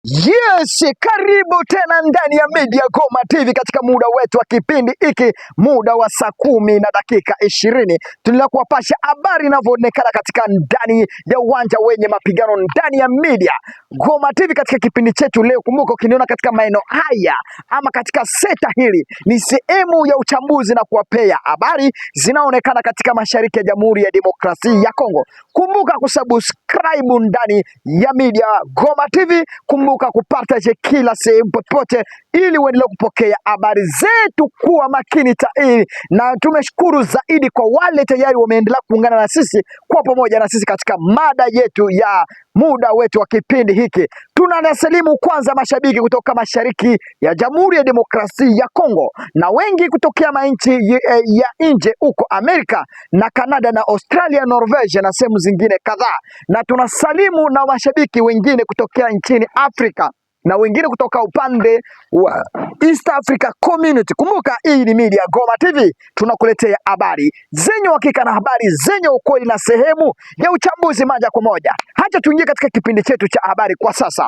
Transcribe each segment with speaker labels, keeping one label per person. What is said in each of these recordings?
Speaker 1: Yes, karibu tena ndani ya Media Goma TV katika muda wetu wa kipindi hiki, muda wa saa 10:20, tunakuwapasha habari inavyoonekana katika ndani ya uwanja wenye mapigano ndani ya Media Goma TV katika kipindi chetu leo. Kumbuka, ukiniona katika maeneo haya ama katika seta hili, ni sehemu ya uchambuzi na kuwapea habari zinaonekana katika mashariki ya Jamhuri ya Demokrasia ya Kongo. Kumbuka kusubscribe ndani ya Media Goma TV. Kumbuka kupartage kila sehemu popote, ili uendelee kupokea habari zetu. Kuwa makini tahiri, na tumeshukuru zaidi kwa wale tayari wameendelea kuungana na sisi kwa pamoja na sisi katika mada yetu ya muda wetu wa kipindi hiki. Tunasalimu kwanza mashabiki kutoka mashariki ya Jamhuri ya Demokrasia ya Kongo, na wengi kutokea manchi ya nje huko Amerika na Kanada na Australia, Norvege na sehemu zingine kadhaa, na tunasalimu na mashabiki wengine kutokea nchini Afrika na wengine kutoka upande wa East Africa Community. Kumbuka, hii ni Media Goma TV, tunakuletea habari zenye uhakika na habari zenye ukweli na sehemu ya uchambuzi moja kwa moja. Hacha tuingie katika kipindi chetu cha habari kwa sasa.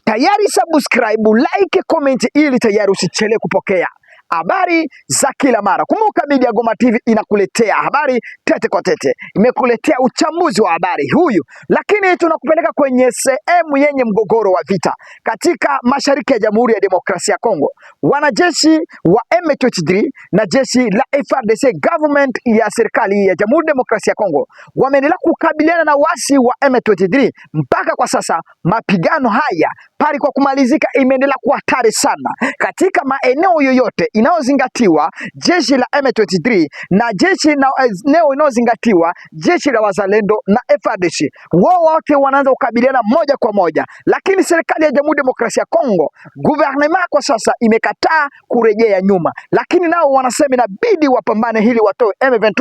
Speaker 1: Tayari subscribe, like, comment ili tayari usichelewe kupokea habari za kila mara. Kumbuka, Media Goma TV inakuletea habari tete kwa tete, imekuletea uchambuzi wa habari huyu, lakini tunakupeleka kwenye sehemu yenye mgogoro wa vita katika mashariki ya Jamhuri ya Demokrasia ya Kongo. Wanajeshi wa M23 na jeshi la FARDC, government ya serikali ya Jamhuri ya Demokrasia ya Kongo, wameendelea kukabiliana na wasi wa M23 mpaka kwa sasa. Mapigano haya pali kwa kumalizika imeendelea kuwa hatari sana katika maeneo yoyote inayozingatiwa jeshi la M23 na jeshi na eneo inayozingatiwa jeshi la wazalendo na FARDC. Wao wote wanaanza kukabiliana moja kwa moja, lakini serikali ya Jamhuri ya Demokrasia ya Kongo, gouvernement kwa sasa imekataa kurejea nyuma, lakini nao wanasema inabidi wapambane hili watoe M23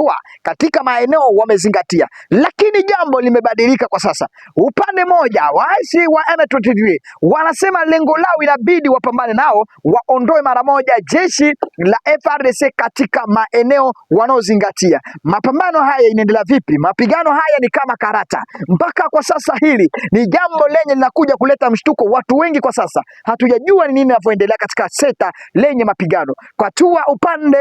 Speaker 1: katika maeneo wamezingatia. Lakini jambo limebadilika kwa sasa. Upande moja waasi wa M23 wanasema lengo lao inabidi wapambane nao waondoe mara moja jeshi la FARDC katika maeneo wanaozingatia. Mapambano haya inaendelea vipi? Mapigano haya ni kama karata mpaka kwa sasa. Hili ni jambo lenye linakuja kuleta mshtuko. Watu wengi kwa sasa hatujajua ni nini linavyoendelea katika seta lenye mapigano kwa tua upande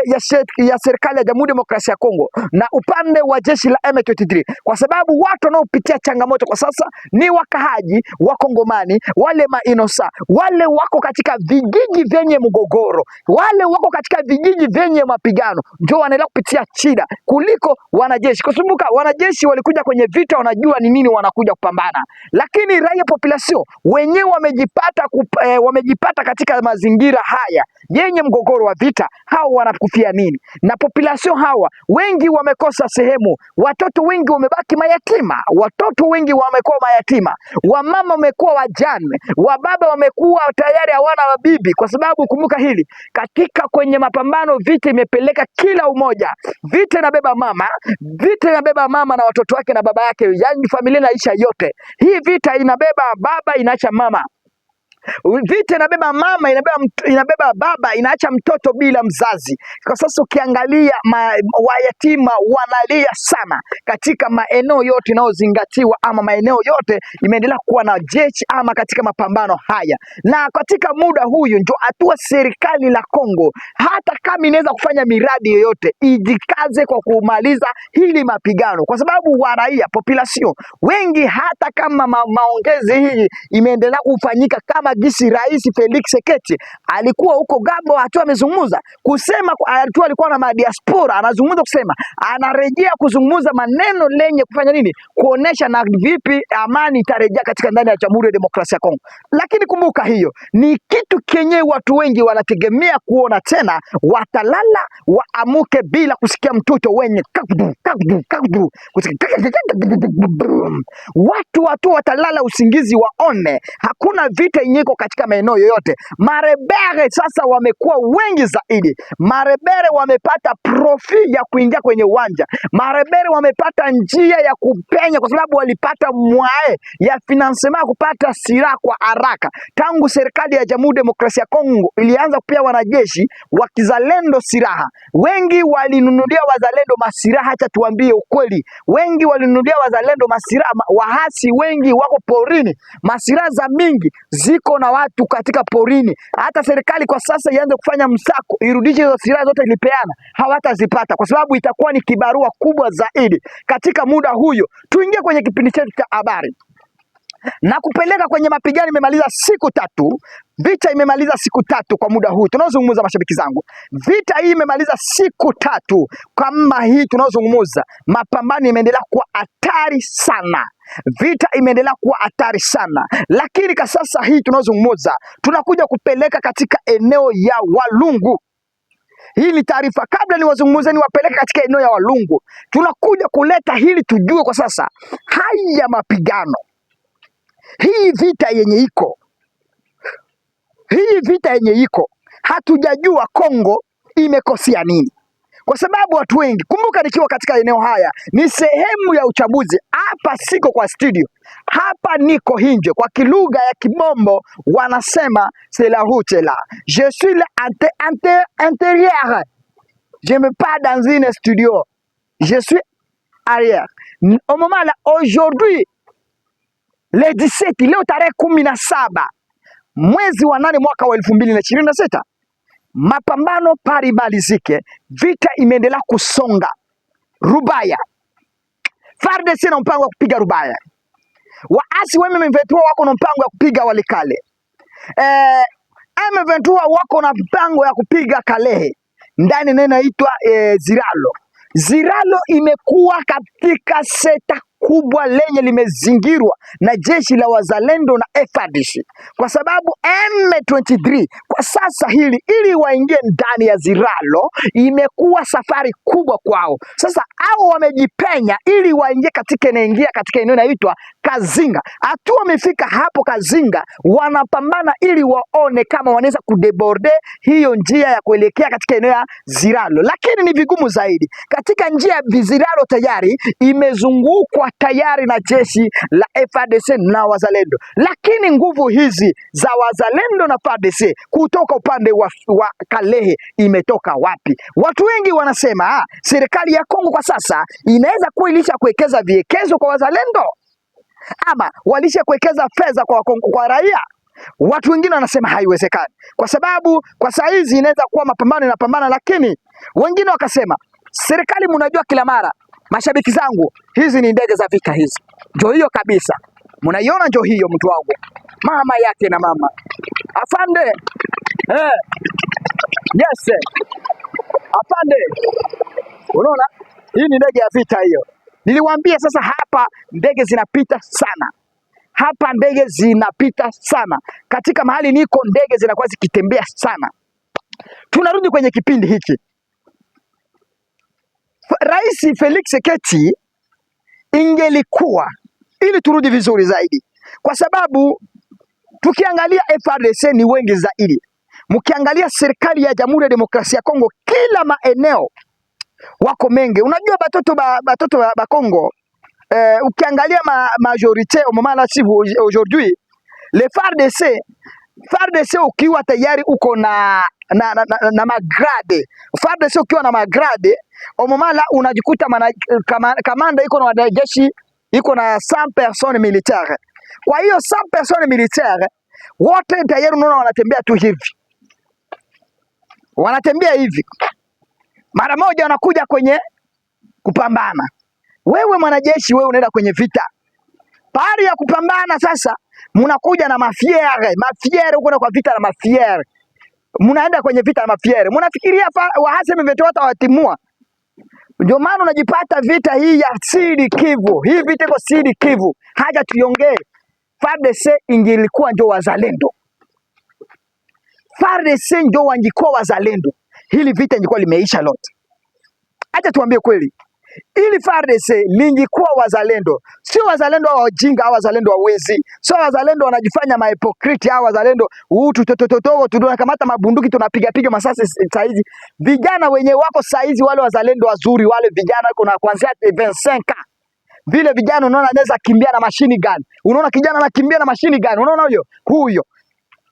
Speaker 1: ya serikali ya Jamhuri ya Demokrasia ya Kongo na upande wa jeshi la M23, kwa sababu watu wanaopitia changamoto kwa sasa ni wakahaji wa Kongomani, wale mainosa, wale wako katika vijiji vyenye mgogoro, wale wako katika vijiji vyenye mapigano, ndio wanaendelea kupitia shida kuliko wanajeshi. Kukumbuka, wanajeshi walikuja kwenye vita, wanajua ni nini wanakuja kupambana, lakini raia population wenyewe wamejipata katika mazingira haya yenye mgogoro wa vita. Hao wanakufia nini? Na population hawa wengi wamekosa sehemu, watoto wengi wamebaki mayatima, watoto wengi wamekuwa mayatima, wamama wamekuwa wajane, wababa wamekuwa tayari hawana wabibi, kwa sababu kumbuka hili katika kwenye mapambano vita imepeleka kila umoja. Vita inabeba mama na watoto wake na baba yake, yani familia inaisha yote. Hii vita inabeba baba inaacha mama, vita inabeba mama inabeba baba inaacha mtoto bila mzazi. Kwa sasa ukiangalia wayatima wanalia sana katika maeneo yote inayozingatiwa, ama maeneo yote imeendelea kuwa na jeshi ama katika mapambano haya. Na katika muda huyu ndio hatua serikali la Kongo, hata kama inaweza kufanya miradi yoyote, ijikaze kwa kumaliza hili mapigano, kwa sababu waraia population wengi, hata kama maongezi hii imeendelea kufanyika kama gisi Rais Felix Seketi alikuwa huko Gabo, hatua amezungumza kusema alikuwa na madiaspora, anazungumza kusema anarejea kuzungumza maneno lenye kufanya nini, kuonesha na vipi amani itarejea katika ndani ya Jamhuri ya Demokrasia ya Kongo. Lakini kumbuka, hiyo ni kitu kenye watu wengi wanategemea kuona tena, watalala waamuke bila kusikia mtoto wenye kakdu. Watu watalala usingizi waone hakuna vita yenye ziko katika maeneo yoyote. Marebere sasa wamekuwa wengi zaidi. Marebere wamepata profi ya kuingia kwenye uwanja. Marebere wamepata njia ya kupenya kwa sababu walipata mwae ya finansema kupata silaha kwa haraka. Tangu serikali ya Jamhuri ya Demokrasia ya Kongo ilianza kupea wanajeshi wa kizalendo silaha, wengi walinunulia wazalendo masiraha. Acha tuambie ukweli, wengi walinunulia wazalendo masiraha. Wahasi wengi wako porini, masiraha za mingi ziko na watu katika porini. Hata serikali kwa sasa ianze kufanya msako irudishe hizo silaha zote ilipeana, hawatazipata kwa sababu itakuwa ni kibarua kubwa zaidi katika muda huyo. Tuingie kwenye kipindi chetu cha habari na kupeleka kwenye mapigano. Imemaliza siku 3, vita imemaliza siku 3 kwa muda huu tunaozungumza, mashabiki zangu. Vita hii imemaliza siku 3 kama hii tunaozungumza. Mapambano imeendelea kuwa hatari sana, vita imeendelea kuwa hatari sana, lakini kwa sasa hii tunaozungumza tunakuja kupeleka katika eneo ya Walungu. Hii ni taarifa, kabla niwazungumze niwapeleke katika eneo ya Walungu. Tunakuja kuleta hili tujue kwa sasa haya mapigano, hii vita yenye iko, hatujajua Kongo imekosea nini, kwa sababu watu wengi, kumbuka nikiwa katika eneo haya ni sehemu ya uchaguzi. Hapa siko kwa studio, hapa niko hinje. Kwa kilugha ya Kibombo wanasema c'est la route là, je suis intérieur, je me pas dans une studio, je suis arrière. Au moment là aujourd'hui le 17, leo tarehe 17 mwezi wa 8 mwaka wa 2026, mapambano parimalizike, vita imeendelea kusonga Rubaya. FARDC na mpango wa kupiga Rubaya, waasi wa M23 wako na mpango wa kupiga Walikale, M23 wako na mpango ya kupiga Kalehe, ndani neno inaitwa Ziralo imekuwa katika seta kubwa lenye limezingirwa na jeshi la wazalendo na FARDC, kwa sababu M23 kwa sasa hili ili waingie ndani ya Ziralo imekuwa safari kubwa kwao. Sasa hao wamejipenya ili waingie katika eneo inaitwa Kazinga. Hatua wamefika hapo Kazinga, wanapambana ili waone kama wanaweza kudeborde hiyo njia ya kuelekea katika eneo ya Ziralo, lakini ni vigumu zaidi. Katika njia ya Ziralo tayari imezungukwa tayari na jeshi la FARDC na wazalendo, lakini nguvu hizi za wazalendo na FARDC kutoka upande wa Kalehe imetoka wapi? Watu wengi wanasema serikali ya Kongo kwa sasa inaweza kuwa ilisha kuwekeza viekezo kwa wazalendo, ama walisha kuwekeza fedha kwa raia. Watu wengine wanasema haiwezekani kwa sababu kwa saa hizi inaweza kuwa mapambano inapambana, lakini wengine wakasema serikali, mnajua kila mara, mashabiki zangu, hizi ni ndege za vita hizi. Ndio hiyo kabisa, mnaiona, ndio hiyo mtu wangu, mama yake na mama afande. Yes afande, unaona hii ni ndege ya vita hiyo. Niliwaambia sasa, hapa ndege zinapita sana, hapa ndege zinapita sana. Katika mahali niko ndege zinakuwa zikitembea sana. Tunarudi kwenye kipindi hiki. Rais Felix Tshisekedi ingelikuwa, ili turudi vizuri zaidi, kwa sababu tukiangalia FARDC ni wengi zaidi, mkiangalia serikali ya Jamhuri ya Demokrasia ya Kongo kila maeneo wako mengi. Unajua batoto ba Kongo, ukiangalia majorite au moment là aujourd'hui le FARDC ukiwa tayari uko na magrade, FARDC ukiwa na magrade au moment là unajikuta kamanda iko na wanajeshi iko na 100 personnes militaires. Kwa hiyo 100 personnes militaires wote tayari unaona wanatembea tu hivi, wanatembea hivi, mara moja wanakuja kwenye kupambana. Wewe mwanajeshi, wewe unaenda kwenye vita, pari ya kupambana sasa mnakuja na mafiere uko kwa vita na mafiere, mnaenda kwenye vita na mafiere, mnafikiria wahasi wametoa watimua. Ndio maana unajipata vita hii ya Sud Kivu, hii vita iko Sud Kivu. Haja tuiongee, FARDC ingilikuwa ndio wazalendo, FARDC ndio wangikuwa wazalendo, hili vita ingekuwa limeisha lote. Acha tuambie kweli, Ili FARDC lingekuwa wazalendo, sio wazalendo wa wajinga au wazalendo wa wezi, sio wazalendo wanajifanya mahipokriti au wazalendo tutotototo tunakamata mabunduki tunapiga piga masasi saizi. Vijana wenye wako saizi wale wazalendo wazuri, wale vijana kuna kuanzia 25 vile vijana unaona anaweza kimbia na machine gun. Unaona kijana anakimbia na machine gun. Unaona huyo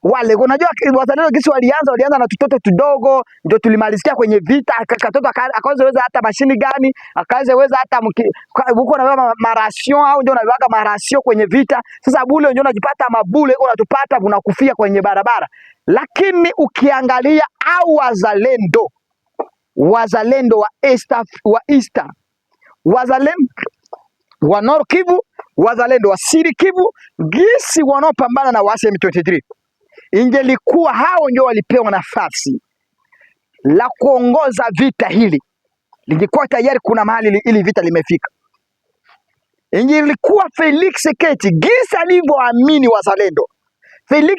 Speaker 1: wale unajua wazalendo kisi walianza na tutoto tudogo, ndio tulimalizia kwenye vita. Katoto akaweza hata mashini gani, akaweza hata huko na marasio au ndio unaweka marasio kwenye vita. Sasa bule ndio unajipata mabule uko unatupata unakufia kwenye barabara. Lakini ukiangalia au wazalendo wa East, wazalendo wa Nord Kivu, wazalendo wa Sud Kivu, gisi wanaopambana na waasi M23, ingelikuwa hao ndio walipewa nafasi la kuongoza vita hili, lingekuwa tayari kuna mahali ili vita limefika. Ingelikuwa Felix Tshisekedi gisi alivyoamini wazalendo, Felix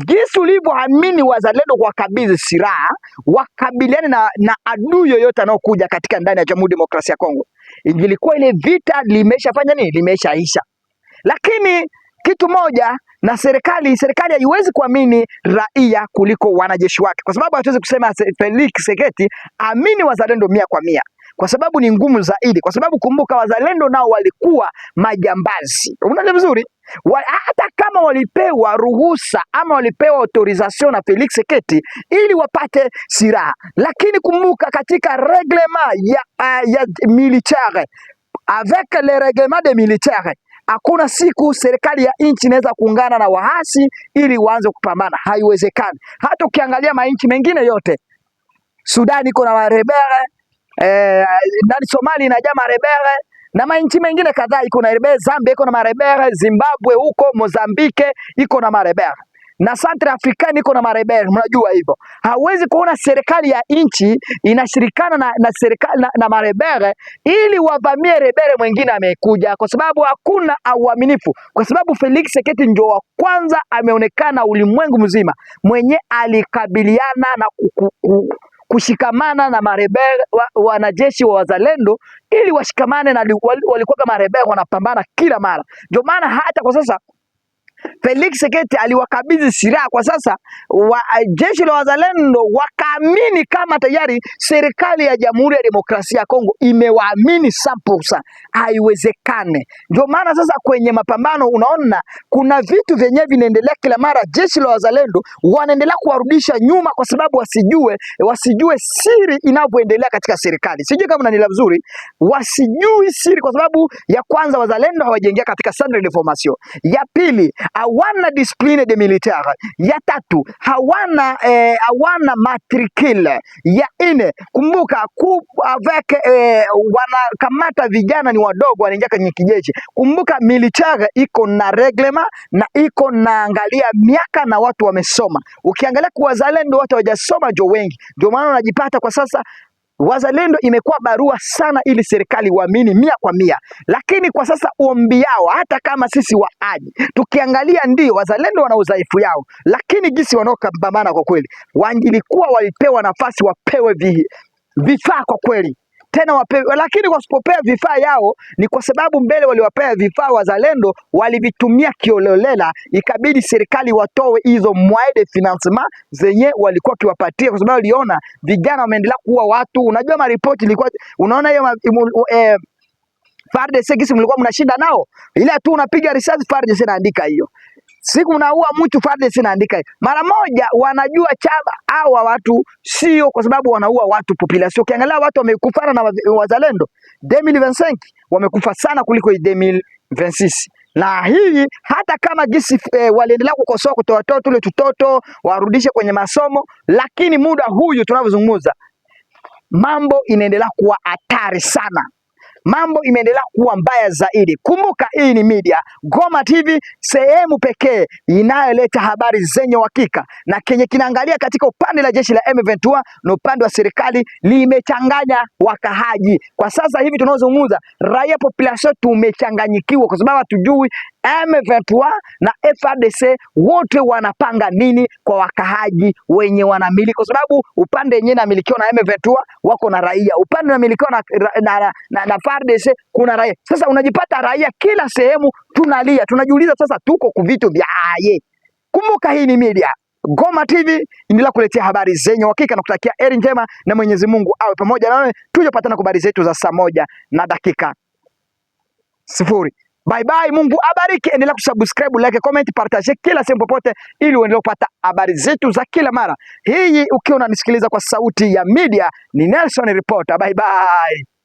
Speaker 1: gisi ulivyoamini wazalendo kwa kabidhi silaha wakabiliane na adui yoyote anaokuja katika ndani ya Jamhuri ya Demokrasia ya Kongo, ingelikuwa ile vita limeshafanya nini, limeshaisha. Lakini kitu moja, na serikali haiwezi kuamini raia kuliko wanajeshi wake, kwa sababu hatuwezi kusema Felix Tshisekedi amini wazalendo 100%, kwa sababu ni ngumu zaidi, kwa sababu kumbuka wazalendo nao walikuwa majambazi. Unaona vizuri, hata kama walipewa ruhusa ama walipewa autorisation na Felix Tshisekedi ili wapate silaha, lakini kumbuka katika reglement ya militaire, avec le reglement de militaire, hakuna siku serikali ya nchi inaweza kuungana na waasi ili waanze kupambana, haiwezekani. Hata ukiangalia mainchi mengine yote, Sudan iko na marebere, Somalia inajaa marebere, na mainchi mengine kadhaa iko na marebere, Zambia iko na marebere, Zimbabwe huko, Mozambique iko na marebere, na Central Africa iko na marebere. Mnajua hivyo, hawezi kuona serikali ya nchi inashirikana na serikali na marebere ili wavamie rebere mwingine amekuja, kwa sababu hakuna uaminifu, kwa sababu Felix Tshisekedi ndio wa kwanza ameonekana ulimwengu mzima mwenye alikabiliana na kushikamana na marebere wanajeshi wa wazalendo ili washikamane, na walikuwa kama marebere wanapambana kila mara. Ndio maana hata kwa sasa Felix Tshisekedi aliwakabidhi silaha kwa sasa jeshi la wazalendo, wakaamini kama tayari serikali ya Jamhuri ya Demokrasia ya Kongo imewaamini 100%. Haiwezekane. Ndio maana sasa kwenye mapambano unaona kuna vitu vyenyewe vinaendelea kila mara, jeshi la wazalendo wanaendelea kuwarudisha nyuma kwa sababu wasijue siri inavyoendelea katika serikali. Sijui kama unanielewa vizuri, wasijui siri kwa sababu ya kwanza wazalendo hawajaingia katika centre de formation, ya pili hawana discipline de militaire, ya tatu hawana matricule, ya ine kumbuka avec wanakamata vijana ni wadogo wanaingia kwenye kijeshi. Kumbuka militaire iko na reglement na iko na angalia miaka na watu wamesoma. Ukiangalia kwa wazalendo watu hawajasoma jo wengi, ndio maana unajipata kwa sasa wazalendo imekuwa barua sana ili serikali waamini 100%. Lakini kwa sasa ombi yao, hata kama sisi waaji tukiangalia, ndio wazalendo wana udhaifu yao, lakini jinsi wanaopambana kwa kweli, wangilikuwa walipewa nafasi wapewe vifaa kwa kweli tena wapewe. Lakini wasipopea vifaa yao ni kwa sababu mbele waliwapea vifaa wazalendo walivitumia kiolela, ikabidi serikali watoe hizo moyens de financement zenye walikuwa kiwapatia, kwa sababu waliona vijana wameendelea kuua watu. Unajua maripoti ilikuwa unaona hiyo FARDC kisi mlikuwa mnashinda nao, ile tu unapiga risasi FARDC inaandika hiyo. Siku unaua mtu FARDC inaandika hiyo. Mara moja wanajua chama hawa watu sio, kwa sababu wanaua watu population. Ukiangalia watu wamekufana na wazalendo 2025 wamekufa sana kuliko 2026. Na hii hata kama gisi waliendelea kukosoa kutoa tule tutoto warudishe kwenye masomo, lakini muda huyu tunavyozungumza mambo inaendelea kuwa hatari sana. mambo imeendelea kuwa mbaya zaidi. Kumbuka hii ni media, Goma TV, sehemu pekee inayoleta habari zenye uhakika, na kenye kinaangalia katika upande la jeshi la M23 na upande wa serikali limechanganya wakahaji. Kwa sasa hivi tunaozungumza, raia population tumechanganyikiwa kwa sababu hatujui M23 na FARDC wote wanapanga nini kwa wakahaji wenye wanamiliki, kwa sababu upande yenyewe inamilikiwa na M23 wako na raia, upande unamilikiwa na FARDC kuna raia. Sasa unajipata raia kila sehemu tunalia, tunajiuliza sasa tuko kwa vitu vya aye. Kumbuka hii ni media, Goma TV, endelea kuletea habari zenye uhakika na kutakia heri njema, na Mwenyezi Mungu awe pamoja nawe. Tujapatana kwa habari zetu za saa 1:00. Bye bye, Mungu abariki. Endelea kusubscribe, like, comment, partage kila sehemu popote, ili uendelee kupata habari zetu za kila mara. Hii ukiwa unanisikiliza kwa sauti ya media, ni Nelson Reporter. Bye bye.